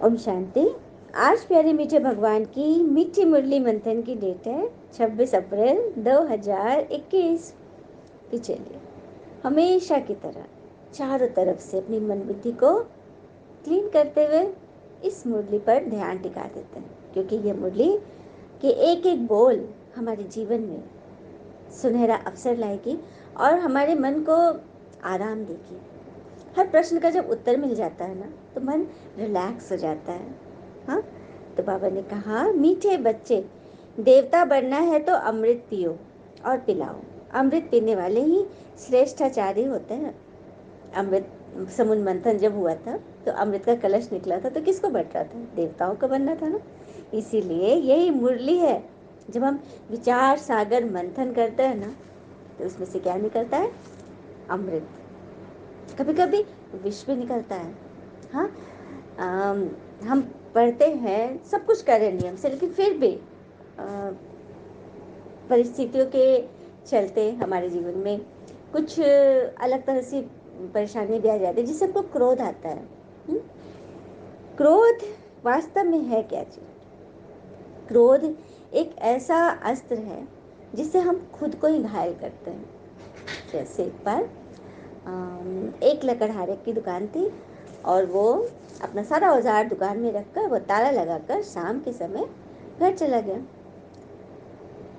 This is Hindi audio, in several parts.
ओम शांति। आज प्यारे मीठे भगवान की मीठी मुरली मंथन की डेट है 26 अप्रैल 2021। तो चलिए हमेशा की तरह चारों तरफ से अपनी मन बुद्धि को क्लीन करते हुए इस मुरली पर ध्यान टिका देते हैं, क्योंकि ये मुरली के एक एक बोल हमारे जीवन में सुनहरा अवसर लाएगी और हमारे मन को आराम देगी। हर प्रश्न का जब उत्तर मिल जाता है ना, तो मन रिलैक्स हो जाता है। हाँ, तो बाबा ने कहा, मीठे बच्चे, देवता बनना है तो अमृत पियो और पिलाओ। अमृत पीने वाले ही श्रेष्ठाचार्य होते हैं। अमृत समुद्र मंथन जब हुआ था तो अमृत का कलश निकला था, तो किसको बट रहा था? देवताओं को बनना था ना। इसीलिए यही मुरली है। जब हम विचार सागर मंथन करते हैं ना, तो उसमें से क्या निकलता है? अमृत। कभी कभी विष भी निकलता है। हाँ, हम पढ़ते हैं, सब कुछ करें नियम से, लेकिन फिर भी परिस्थितियों के चलते हमारे जीवन में कुछ अलग तरह से परेशानी भी आ जाती है, जिससे हमको क्रोध आता है। क्रोध वास्तव में है क्या चीज? क्रोध एक ऐसा अस्त्र है जिससे हम खुद को ही घायल करते हैं। जैसे एक बार एक लकड़हारे की दुकान थी और वो अपना सारा औजार दुकान में रखकर वो ताला लगाकर शाम के समय घर चला गया।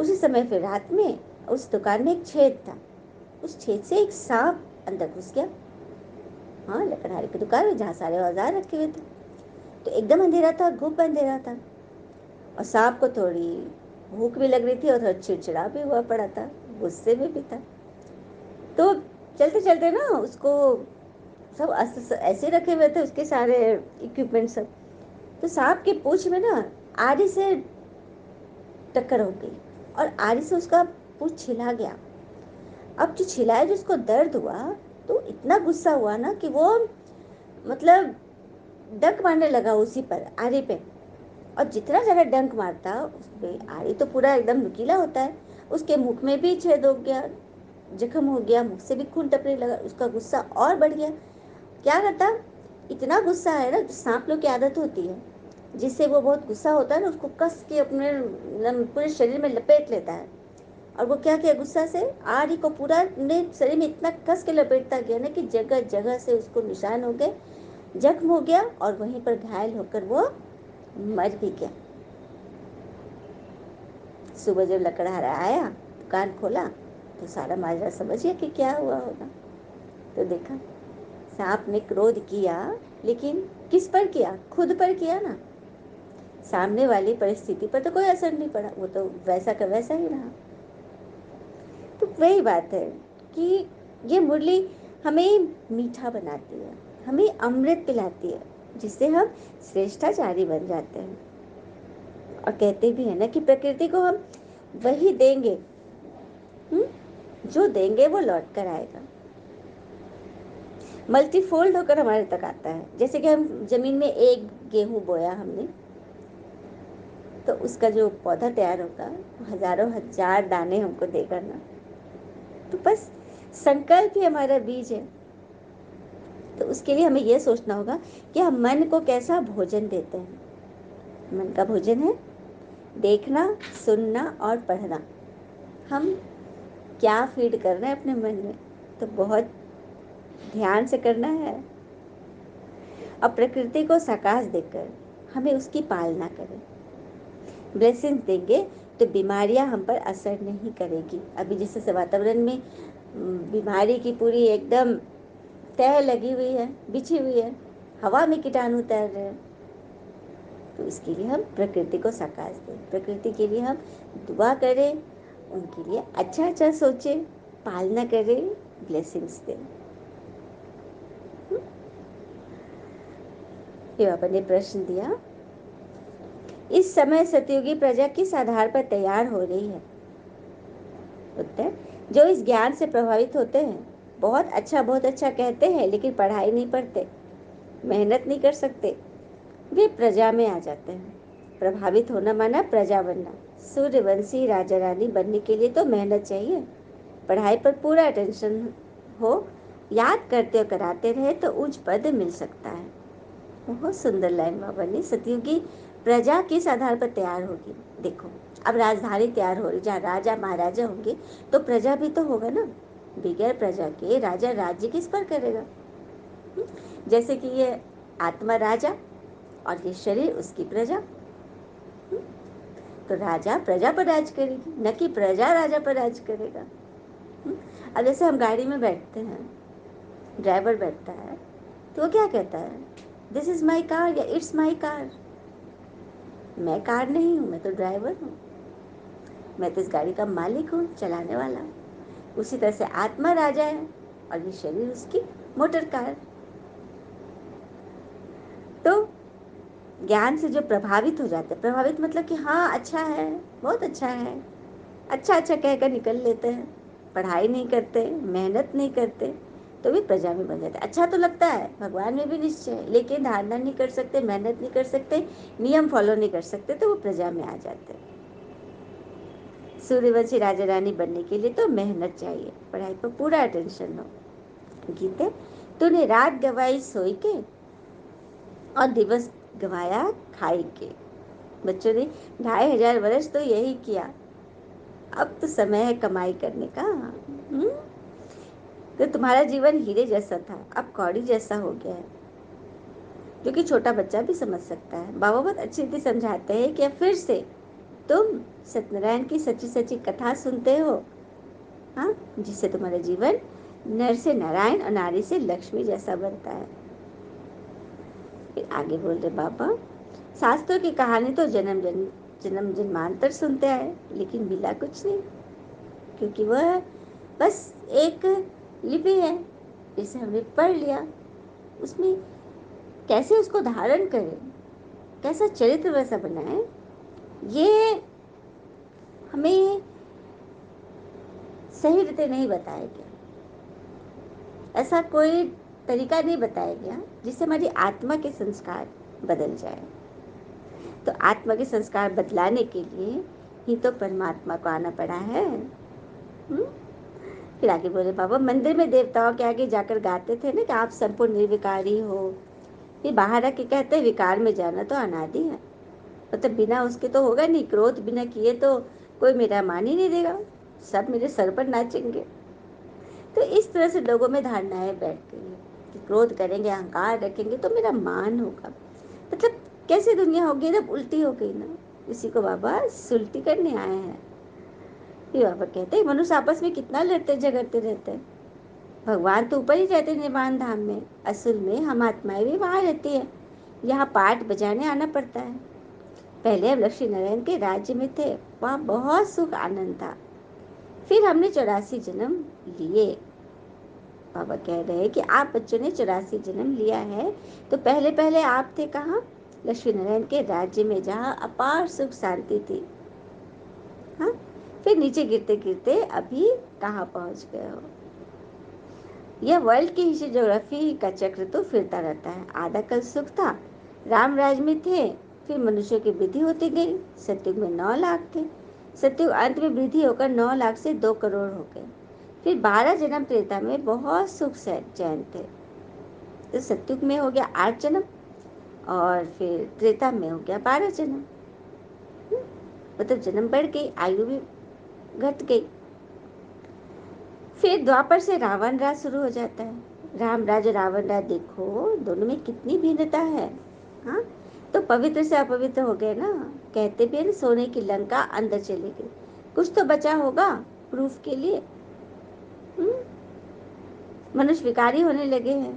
उसी समय फिर रात में उस दुकान में एक छेद था। उस छेद से एक सांप अंदर घुस गया। हाँ, लकड़हारे की दुकान में जहाँ सारे औजार रखे हुए थे। तो एकदम अंधेरा था, घुप अंधेरा था, और सांप को थोड़ी भूख भी लग रही थी और थोड़ा चिड़चिड़ा भी हुआ पड़ा था, गुस्से में भी था। तो चलते चलते ना उसको सब अस्त्र ऐसे रखे हुए थे, उसके सारे इक्विपमेंट सब। तो सांप की पूंछ में ना आरी से टक्कर हो गई और आरी से उसका पूंछ छिला गया। अब जो छिलाया, जो उसको दर्द हुआ, तो इतना गुस्सा हुआ ना कि वो मतलब डंक मारने लगा उसी पर, आरी पे। और जितना ज़्यादा डंक मारता उस पे, आरी तो पूरा एकदम नुकीला होता है, उसके मुख में भी छेद हो गया, जख्म हो गया, मुख से भी खून टपकने लगा। उसका गुस्सा और बढ़ गया। क्या करता? इतना गुस्सा है ना, सांप लोग की आदत होती है, जिससे वो बहुत गुस्सा होता है ना, उसको कस के अपने पूरे शरीर में लपेट लेता है। और वो क्या किया, गुस्सा से आरी को पूरा अपने शरीर में इतना कस के लपेटता गया ना कि जगह जगह से उसको निशान हो गए, जख्म हो गया, और वहीं पर घायल होकर वो मर भी गया। सुबह जब लकड़हारा आया, दुकान खोला, तो सारा माजरा समझ गया कि क्या हुआ होगा। तो देखा, सांप ने क्रोध किया, लेकिन किस पर किया? खुद पर किया ना। सामने वाली परिस्थिति पर तो कोई असर नहीं पड़ा, वो तो वैसा का वैसा ही रहा। तो वही बात है कि ये मुरली हमें मीठा बनाती है, हमें अमृत पिलाती है, जिससे हम श्रेष्ठाचारी बन जाते हैं। और कहते भी है ना कि प्रकृति को हम वही देंगे, जो देंगे वो लौट कर आएगा, मल्टीफोल्ड होकर हमारे तक आता है। जैसे कि हम जमीन में एक गेहूं बोया हमने, तो उसका जो पौधा तैयार होगा हजारों हजार दाने हमको देगा ना। तो बस संकल्प ही हमारा बीज है। तो उसके लिए हमें यह सोचना होगा कि हम मन को कैसा भोजन देते हैं। मन का भोजन है देखना, सुनना और पढ़ना। हम क्या फीड कर रहे हैं अपने मन में, तो बहुत ध्यान से करना है। अब प्रकृति को सकाश देकर हमें उसकी पालना करें। ब्लेसिंग्स देंगे तो बीमारियां हम पर असर नहीं करेगी। अभी जैसे वातावरण में बीमारी की पूरी एकदम तह लगी हुई है, बिछी हुई है, हवा में कीटाणु तैर रहे हैं। तो इसके लिए हम प्रकृति को सकाश दें, प्रकृति के लिए हम दुआ करें, उनके लिए अच्छा अच्छा सोचें, पालना करें, ब्लेसिंग्स दें। फिर बाबा ने प्रश्न दिया, इस समय सतयुगी प्रजा किस आधार पर तैयार हो रही है? उत्तर, जो इस ज्ञान से प्रभावित होते हैं, बहुत अच्छा कहते हैं, लेकिन पढ़ाई नहीं पढ़ते, मेहनत नहीं कर सकते, वे प्रजा में आ जाते हैं। प्रभावित होना माना प्रजा बनना। सूर्यवंशी राजा रानी बनने के लिए तो मेहनत चाहिए, पढ़ाई पर पूरा अटेंशन हो, याद करते और कराते रहे तो उच्च पद मिल सकता है। बहुत सुंदर लाइन बाबा ने। सतयुग की प्रजा किस आधार पर तैयार होगी? देखो, अब राजधानी तैयार हो रही, जहाँ राजा महाराजा होंगे तो प्रजा भी तो होगा ना। बगैर प्रजा के राजा राज्य किस पर करेगा? जैसे कि ये आत्मा राजा और ये शरीर उसकी प्रजा। तो राजा प्रजा पर राज करेगी, न कि प्रजा राजा पर राज करेगा। अब जैसे हम गाड़ी में बैठते हैं, ड्राइवर बैठता है तो वो क्या कहता है? दिस इज माई कार या इट्स माई कार। मैं कार नहीं हूँ, मैं तो ड्राइवर हूँ, मैं तो इस गाड़ी का मालिक हूँ, चलाने वाला। उसी तरह से आत्मा राजा है और ये शरीर उसकी मोटर कार। तो ज्ञान से जो प्रभावित हो जाते हैं, प्रभावित मतलब कि हाँ अच्छा है, बहुत अच्छा है, अच्छा अच्छा कहकर निकल लेते हैं, पढ़ाई नहीं करते, मेहनत नहीं करते, तो भी प्रजा में बन जाते। अच्छा तो लगता है, भगवान में भी निश्चय है, लेकिन धारणा नहीं कर सकते, मेहनत नहीं कर सकते, नियम फॉलो नहीं कर सकते, तो वो प्रजा में आ जाते हैं। सूर्यवंशी राजा रानी बनने के लिए तो मेहनत चाहिए, पढ़ाई पर पूरा अटेंशन हो। गीते, तूने रात गवाई सोई के और दिवस गवाया खाई के। बच्चों ने 2500 वर्ष तो यही किया, अब तो समय है कमाई करने का। तो तुम्हारा जीवन हीरे जैसा था, अब कौड़ी जैसा हो गया है, जो कि छोटा बच्चा भी समझ सकता है। बाबा बहुत अच्छी रीति समझाते हैं कि अब फिर से तुम सत्यनारायण की सच्ची सच्ची कथा सुनते हो, हाँ, जिससे तुम्हारा जीवन नर से नारायण और नारी से लक्ष्मी जैसा बनता है। फिर आगे बोल रहे बाबा, शास्त्रों की कहानी तो जन्म जन्मांतर सुनते आए, लेकिन मिला कुछ नहीं, क्योंकि वह बस एक लिपि है जिसे हमने पढ़ लिया। उसमें कैसे उसको धारण करें, कैसा चरित्र वैसा बनाए, ये हमें सही रीते नहीं बताया गया। ऐसा कोई तरीका नहीं बताया गया जिससे हमारी आत्मा के संस्कार बदल जाए। तो आत्मा के संस्कार बदलाने के लिए ही तो परमात्मा को आना पड़ा है। फिर आगे बोले बाबा, मंदिर में देवताओं के आगे जाकर गाते थे ना कि आप संपूर्ण निर्विकारी हो, फिर बाहर आके कहते हैं विकार में जाना तो अनादि है, मतलब बिना उसके तो होगा नहीं, क्रोध बिना किए तो कोई मेरा मान ही नहीं देगा, सब मेरे सर पर नाचेंगे। तो इस तरह से लोगों में धारणाएं बैठ गई है कि क्रोध करेंगे, अहंकार रखेंगे तो मेरा मान होगा। मतलब कैसी दुनिया होगी, जब उल्टी हो गई ना। इसी को बाबा सुलटी करने आए हैं। ये बाबा कहते हैं मनुष्य आपस में कितना लड़ते झगड़ते रहते हैं, भगवान तो ऊपर ही रहते निर्वाण धाम में, असल में हम आत्माएं भी वहाँ रहती है, यहाँ पाठ बजाने आना पड़ता है। पहले हम लक्ष्मी नारायण के राज्य में थे, वहाँ बहुत सुख आनंद था, फिर हमने 84 जन्म लिए। बाबा कह रहे हैं कि आप बच्चों ने 84 जन्म लिया है, तो पहले पहले आप थे कहाँ? लक्ष्मी नारायण के राज्य में, जहाँ अपार सुख शांति थी। हाँ, फिर नीचे गिरते गिरते अभी कहाँ पहुँच गए हो। यह वर्ल्ड की हिस्ट्री ज्योग्राफी का चक्र तो फिरता रहता है। आधा कल सुख था, राम राज में थे, फिर मनुष्यों की वृद्धि होती गई। सतयुग में 9 लाख थे, सतयुग अंत में वृद्धि होकर 9 लाख से 2 करोड़ हो गए। फिर 12 जन्म त्रेता में बहुत सुख चैन थे, तो सतयुग में हो गया 8 जन्म और फिर त्रेता में हो गया 12 जन्म। मतलब जन्म बढ़ गई, आयु भी घट गई। फिर द्वापर से रावण राज शुरू हो जाता है। राम राज और रावण राज देखो, दोनों में कितनी भिन्नता है। हाँ, तो पवित्र से अपवित्र हो गए ना। कहते भी है ना, सोने की लंका अंदर चली गई। कुछ तो बचा होगा प्रूफ के लिए। मनुष्य विकारी होने लगे हैं।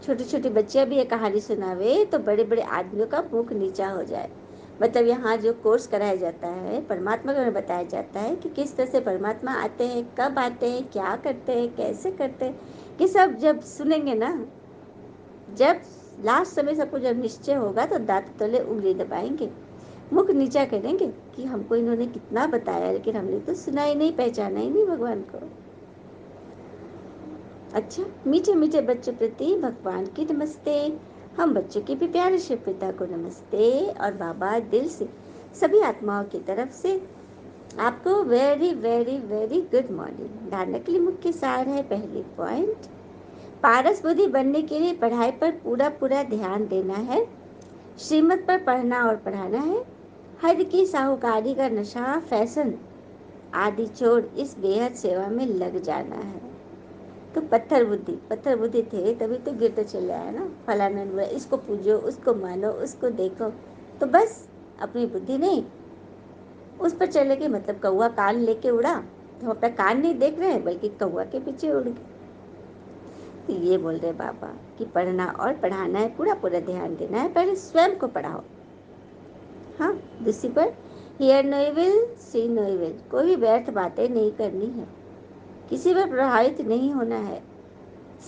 छोटे छोटे बच्चे भी ये कहानी सुनावे तो बड़े बड़े आदमियों का मुख नीचा हो जाए। मतलब यहाँ जो कोर्स कराया जाता है, परमात्मा को बताया जाता है कि किस तरह से परमात्मा आते हैं, कब आते हैं, क्या करते हैं, कैसे करते हैं, कि सब जब सुनेंगे ना, जब लास्ट समय सबको जब निश्चय होगा तो दांत तले उंगली दबाएंगे, मुख नीचा करेंगे कि हमको इन्होंने कितना बताया, लेकिन हमने तो सुना ही नहीं, पहचाना ही नहीं भगवान को। अच्छा, मीठे मीठे बच्चों प्रति भगवान की नमस्ते। हम बच्चों के भी प्यारे शिव पिता को नमस्ते। और बाबा दिल से सभी आत्माओं की तरफ से आपको very very very good morning. धारणा के लिए मुख्य सार है, पहली पॉइंट, पारस बुद्धि बनने के लिए पढ़ाई पर पूरा पूरा ध्यान देना है, श्रीमत पर पढ़ना और पढ़ाना है, हद की साहूकारी का नशा, फैशन आदि छोड़ इस बेहद सेवा में लग जाना है। तो पत्थर बुद्धि थे तभी तो गिरते चले आए ना, फलाना हुआ, इसको पूजो, उसको मानो, उसको देखो, तो बस अपनी बुद्धि नहीं उस पर चले गए। मतलब कौवा कान लेके उड़ा तो अपना कान नहीं देख रहे हैं बल्कि कौवा के पीछे उड़ गए। तो ये बोल रहे बाबा कि पढ़ना और पढ़ाना है, पूरा पूरा ध्यान देना है, पहले स्वयं को पढ़ाओ। हाँ, दूसरी पर hear no evil see no evil, कोई भी व्यर्थ बातें नहीं करनी है, किसी पर प्रभावित नहीं होना है,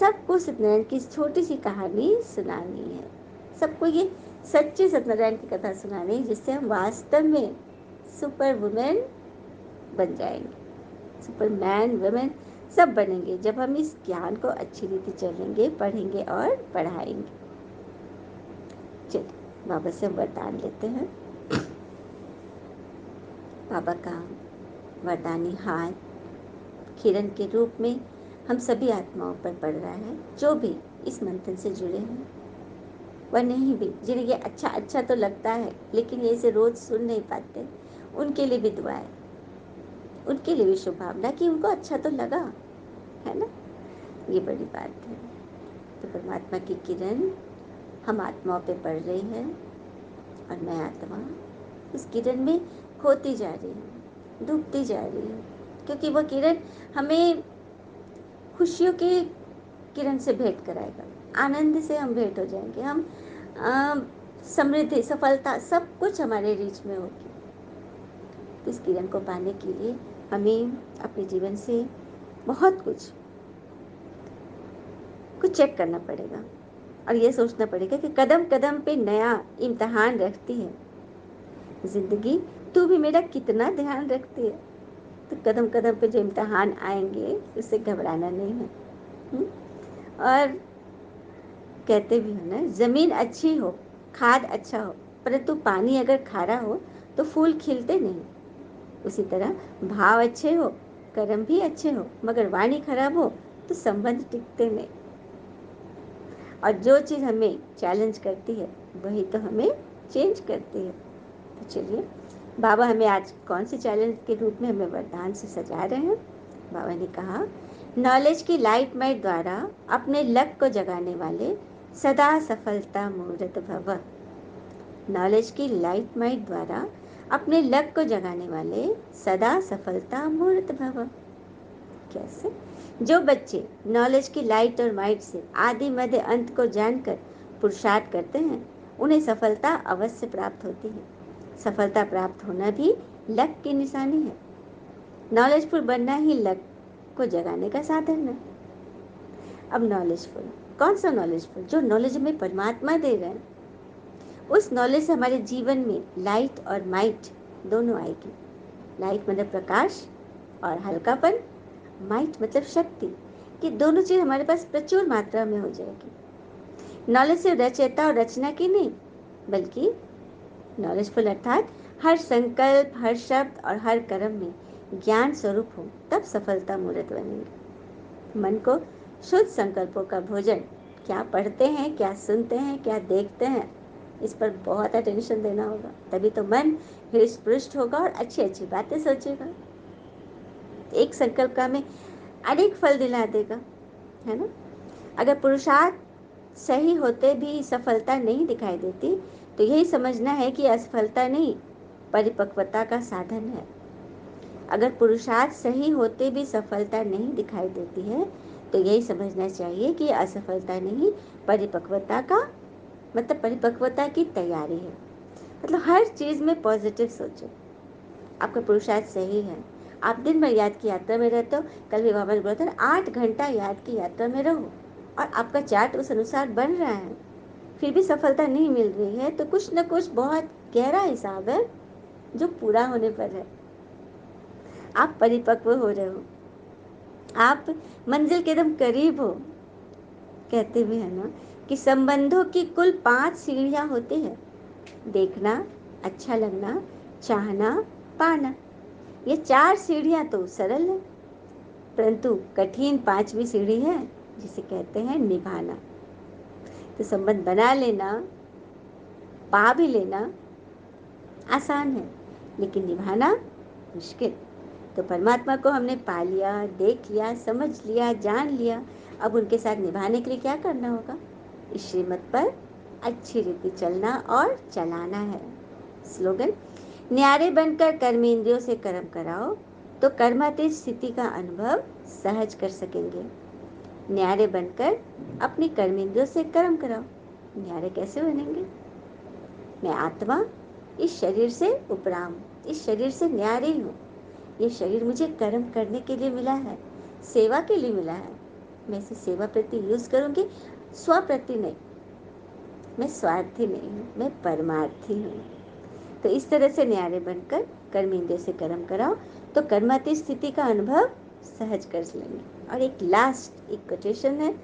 सबको सत्यनारायण की छोटी सी कहानी सुनानी है, सबको ये सच्चे सत्यनारायण की कथा सुनानी है, जिससे हम वास्तव में सुपर वुमेन बन जाएंगे, सुपरमैन वुमेन सब बनेंगे जब हम इस ज्ञान को अच्छी रीति चलेंगे, पढ़ेंगे और पढ़ाएंगे। चलिए बाबा से वरदान लेते हैं। बाबा का वरदानी हाथ किरण के रूप में हम सभी आत्माओं पर पड़ रहा है, जो भी इस मंथन से जुड़े हैं वह नहीं भी, जिन्हें ये अच्छा अच्छा तो लगता है लेकिन ये इसे रोज सुन नहीं पाते, उनके लिए भी दुआ है, उनके लिए भी शुभकामना कि उनको अच्छा तो लगा, है ना, ये बड़ी बात है। तो परमात्मा की किरण हम आत्माओं पे पड़ रही है और मैं आत्मा इस किरण में खोती जा रही हूँ, डूबती जा रही हूँ, क्योंकि वह किरण हमें खुशियों की किरण से भेंट कराएगा, आनंद से हम भेंट हो जाएंगे, हम समृद्धि, सफलता सब कुछ हमारे रीच में होगी। तो इस किरण को पाने के लिए हमें अपने जीवन से बहुत कुछ चेक करना पड़ेगा और ये सोचना पड़ेगा कि कदम कदम पे नया इम्तिहान रखती है जिंदगी, तू भी मेरा कितना ध्यान रखती है। तो कदम कदम पे जो इम्तिहान आएंगे उससे घबराना नहीं है। और कहते भी हो ना, जमीन अच्छी हो, खाद अच्छा हो, परंतु पानी अगर खारा हो तो फूल खिलते नहीं। उसी तरह भाव अच्छे हो, कर्म भी अच्छे हो, मगर वाणी खराब हो तो संबंध टिकते नहीं। और जो चीज़ हमें चैलेंज करती है वही तो हमें चेंज करती है। तो चलिए बाबा हमें आज कौन से चैलेंज के रूप में हमें वरदान से सजा रहे हैं। बाबा ने कहा, नॉलेज की लाइट माइट द्वारा अपने लक को जगाने वाले सदा सफलता मूर्त भव। नॉलेज की लाइट माइट द्वारा अपने लक को जगाने वाले सदा सफलता मूर्त भव। कैसे? जो बच्चे नॉलेज की लाइट और माइट से आदि मध्य अंत को जानकर पुरुषार्थ करते हैं उन्हें सफलता अवश्य प्राप्त होती है। सफलता प्राप्त होना भी लक की निशानी है। नॉलेजफुल बनना ही लक को जगाने का साधन है। अब नॉलेजफुल, कौन सा नॉलेजफुल? जो नॉलेज में परमात्मा दे रहे हैं, उस नॉलेज से हमारे जीवन में लाइट और माइट दोनों आएगी। लाइट मतलब प्रकाश और हल्कापन, माइट मतलब शक्ति, कि दोनों चीज हमारे पास प्रचुर मात्रा में हो जाएगी। नॉलेज सिर्फ रचयिता और रचना की नहीं, बल्कि नॉलेजफुल अर्थात हर संकल्प, हर शब्द और हर कर्म में ज्ञान स्वरूप हो, तब सफलता मूर्त बनेगी। मन को शुद्ध संकल्पों का भोजन, क्या पढ़ते हैं, क्या सुनते हैं, क्या देखते हैं, इस पर बहुत अटेंशन देना होगा, तभी तो मन हृष्ट पुष्ट होगा और अच्छी अच्छी बातें सोचेगा। एक संकल्प का हमें अनेक फल दिला देगा, है ना। अगर पुरुषार्थ सही होते भी सफलता नहीं दिखाई देती तो यही समझना है कि असफलता नहीं, परिपक्वता का साधन है। अगर पुरुषार्थ सही होते भी सफलता नहीं दिखाई देती है तो यही समझना चाहिए कि असफलता नहीं, परिपक्वता का मतलब परिपक्वता की तैयारी है। मतलब हर चीज में पॉजिटिव सोचो। आपका पुरुषार्थ सही है, आप दिन भर याद की यात्रा में रहते हो, कल भी बाबा ने बोला था 8 घंटा याद की यात्रा में रहो और आपका चार्ट उस अनुसार बन रहा है, फिर भी सफलता नहीं मिल रही है तो कुछ न कुछ बहुत गहरा हिसाब है जो पूरा होने पर है। आप परिपक्व हो रहे हो, आप मंजिल के एकदम करीब हो। कहते भी है ना कि संबंधों की कुल 5 सीढ़ियां होती है, देखना, अच्छा लगना, चाहना, पाना। ये 4 सीढ़ियां तो सरल है, परंतु कठिन 5वीं सीढ़ी है जिसे कहते हैं निभाना। तो संबंध बना लेना, पा भी लेना आसान है, लेकिन निभाना मुश्किल। तो परमात्मा को हमने पा लिया, देख लिया, समझ लिया, जान लिया। अब उनके साथ निभाने के लिए क्या करना होगा? इस श्रीमत पर अच्छी रीति चलना और चलाना है। स्लोगन: न्यारे बनकर कर्मेंद्रियों से कर्म कराओ तो कर्मातीत स्थिति का अनुभव सहज कर सकेंगे। न्यारे बनकर अपनी कर्मेंद्रियों से कर्म कराओ। न्यारे कैसे बनेंगे? मैं आत्मा इस शरीर से उपराम, इस शरीर से न्यारी हूँ। ये शरीर मुझे कर्म करने के लिए मिला है, सेवा के लिए मिला है। मैं इसे सेवा प्रति यूज करूंगी, स्व प्रति नहीं। मैं स्वार्थी नहीं हूँ, मैं परमार्थी हूँ। तो इस तरह से न्यारे बनकर कर्मेंद्रियों से कर्म कराओ तो कर्मातीत स्थिति का अनुभव सहज कर लेंगे। और एक लास्ट एक कोटेशन है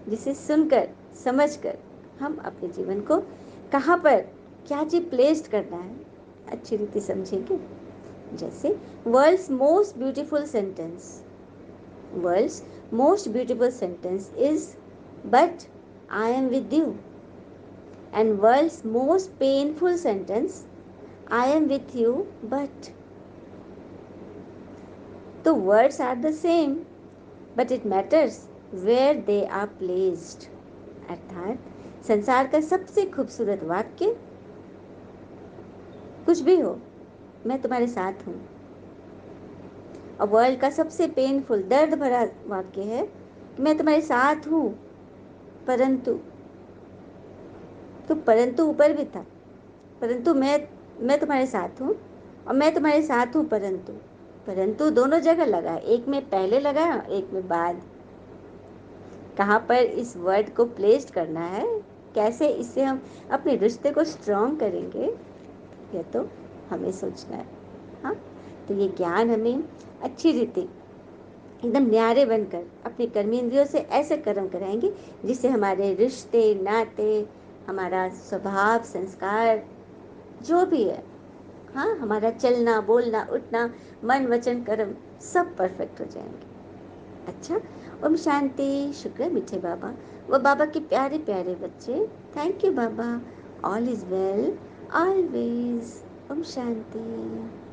जिसे सुनकर समझकर हम अपने जीवन को कहाँ पर क्या चीज प्लेस्ड करना है अच्छी रीति समझेंगे। जैसे world's most beautiful sentence is but I am with you, and world's most painful sentence I am with you, but. The words are the same, but it matters where they are placed. अर्थात संसार का सबसे खूबसूरत वाक्य कुछ भी हो, मैं तुम्हारे साथ हूँ। और वर्ल्ड का सबसे पेनफुल दर्द भरा वाक्य है कि मैं तुम्हारे साथ हूँ, परंतु। तो परंतु ऊपर भी था, परंतु मैं तुम्हारे साथ हूँ और मैं तुम्हारे साथ हूँ, परंतु। परंतु दोनों जगह लगा, एक में पहले लगा एक में बाद। कहाँ पर इस वर्ड को प्लेस्ड करना है, कैसे इससे हम अपने रिश्ते को स्ट्रॉन्ग करेंगे, यह तो हमें सोचना है। हाँ, तो ये ज्ञान हमें अच्छी रीति एकदम न्यारे बनकर अपने कर्मेंद्रियों से ऐसे कर्म कराएंगे जिससे हमारे रिश्ते नाते, हमारा स्वभाव संस्कार जो भी है, हाँ, हमारा चलना बोलना उठना मन वचन कर्म सब परफेक्ट हो जाएंगे। अच्छा, ओम शांति। शुक्र मीठे बाबा वो बाबा के प्यारे प्यारे बच्चे। Thank you Baba. All is well always. ओम शांति।